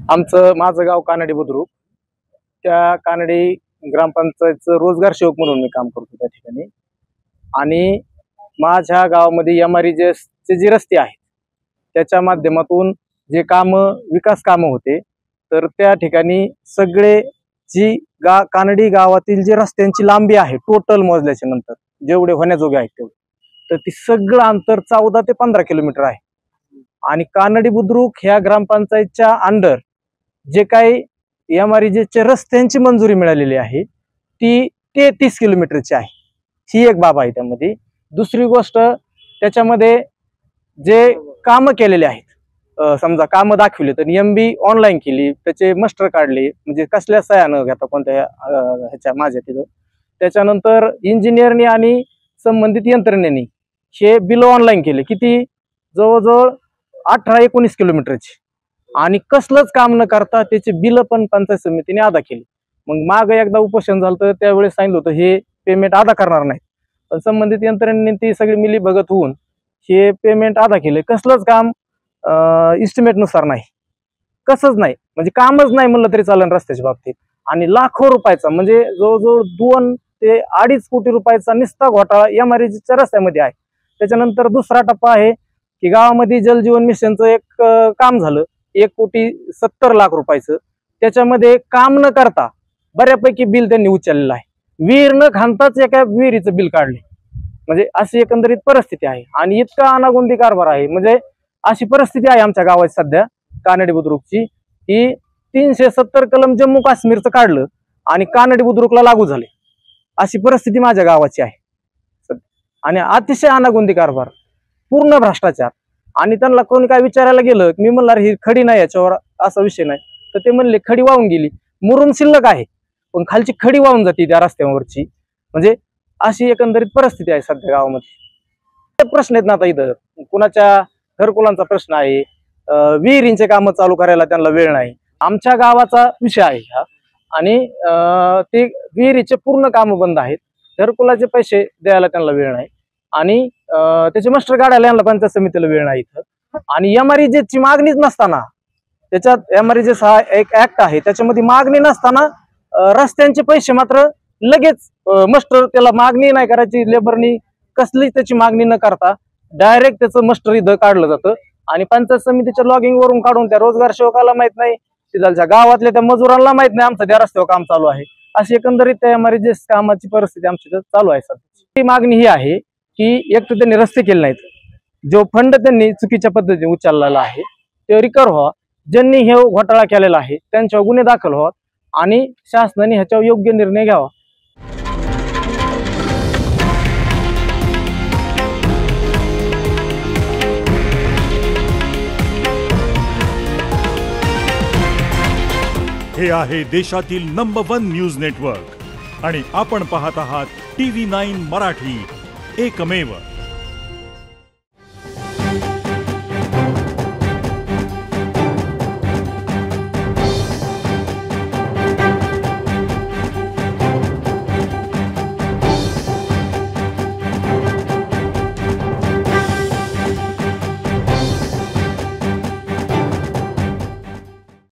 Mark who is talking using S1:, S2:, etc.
S1: माझं गाव कानडी बुद्रुक। त्या कानडी ग्रामपंचायतचं रोजगार सेवक म्हणून मी काम करतो त्या ठिकाणी। आणि माझ्या गावामध्ये एमआरईजीएसचे जे रस्ते आहेत त्याच्या माध्यमातून जे विकास कामं होते, तर त्या ठिकाणी सगळे कानडी गावातील जे रस्त्यांची लांबी आहे टोटल मोजल्याच्या नंतर जेवढे होण्याजोगे आहेत तेवढे, तर ती सगळं अंतर 14 ते 15 किलोमीटर आहे। आणि कानडी बुद्रुक ह्या ग्रामपंचायतच्या अंडर जे काही एमआरईजीएसच्या रस्त्यांची मंजुरी मिळालेली आहे ती 33 किलोमीटरची आहे। ही एक बाब आहे त्यामध्ये। दुसरी गोष्ट, त्याच्यामध्ये जे कामं केलेले आहेत, समजा कामं दाखवली तर एमबी ऑनलाईन केली, त्याचे मास्टर काढले, म्हणजे कसल्या सह्या न घेता कोणत्या ह्याच्या माझ्या तिथं। त्याच्यानंतर इंजिनियरनी आणि संबंधित यंत्रणेने हे बिल ऑनलाईन केले, किती जवळजवळ 18-19 किलोमीटरची। आणि कसलंच काम न करता त्याचे बिल पण पंचायत समितीने अदा केली। मग माग एकदा उपोषण झालं तर त्यावेळेस सांगितलं होतं हे पेमेंट अदा करणार नाही, पण संबंधित यंत्रणेने ती सगळी मिली भगत होऊन हे पेमेंट अदा केले। कसलंच काम इस्टिमेट नुसार नाही, कसंच नाही, म्हणजे कामच नाही म्हणलं तरी चालेल रस्त्याच्या बाबतीत। आणि लाखो रुपयाचा, म्हणजे जवळजवळ 2 ते 2.5 कोटी रुपयाचा निस्ता घोटाळा एमआरईजीएसच्या रस्त्यामध्ये आहे। त्याच्यानंतर दुसरा टप्पा आहे की गावामध्ये जलजीवन मिशनचं एक काम झालं 1,70,00,000 रुपयाचं। त्याच्यामध्ये काम न करता बऱ्यापैकी बिल त्यांनी उचललेलं आहे। विहीर न खांदताच एका विहिरीचं बिल काढले, म्हणजे अशी एकंदरीत परिस्थिती आहे। आणि इतका अनागोंदी कारभार आहे, म्हणजे अशी परिस्थिती आहे आमच्या गावात सध्या कानडी बुद्रुकची की 370 कलम जम्मू काश्मीरचं काढलं आणि कानडी बुद्रुकला लागू झाले, अशी परिस्थिती माझ्या गावाची आहे। आणि अतिशय अनागोंदी कारभार, पूर्ण भ्रष्टाचार। आणि त्यांना कोणी काय विचारायला गेलं, मी म्हणणार ही खडी नाही, याच्यावर असा विषय नाही, तर ते म्हणले खडी वाहून गेली, मुरुम शिल्लक आहे पण खालची खडी वाहून जाते त्या रस्त्यावरची। म्हणजे अशी एकंदरीत परिस्थिती आहे सध्या गावामध्ये। प्रश्न आहेत ना आता, इथं कुणाच्या घरकुलांचा प्रश्न आहे, विहिरींचे कामं चालू करायला त्यांना वेळ नाही, आमच्या गावाचा विषय आहे हा। आणि ते विहिरीचे पूर्ण कामं बंद आहेत, घरकुलाचे पैसे द्यायला त्यांना वेळ नाही, आणि त्याचे मास्टर काढायला यांना पंचायत समितीला वेळ नाही इथं। आणि एमआरईजीएसची मागणीच नसताना, त्याच्यात एमआरईजीएस हा एक ऍक्ट आहे, त्याच्यामध्ये मागणी नसताना रस्त्यांचे पैसे मात्र लगेच मास्टर, त्याला मागणी नाही करायची, लेबरनी कसलीच त्याची मागणी न करता डायरेक्ट त्याचं मास्टर इथं काढलं जातं। आणि पंचायत समितीच्या लॉगिंग वरून काढून त्या रोजगार सेवकाला माहित नाही, तिथल्या गावातल्या त्या मजुरांना माहित नाही आमचं त्या रस्त्यावर काम चालू आहे। अशी एकंदरीत त्या एमआरईजीएस कामाची परिस्थिती आमच्या चालू आहे सध्या। मागणी ही आहे की एक तर त्यांनी रस्ते केले नाहीत, जो फंड त्यांनी चुकीच्या पद्धतीने उचललेला आहे ते रिकव्हर व्हावा, ज्यांनी हे घोटाळा केलेला आहे त्यांच्यावर गुन्हे दाखल व्हावा आणि शासनाने ह्याच्यावर योग्य निर्णय घ्यावा।
S2: हे आहे देशातील नंबर 1 न्यूज नेटवर्क आणि आपण पाहत आहात TV9 मराठी, एकमेव।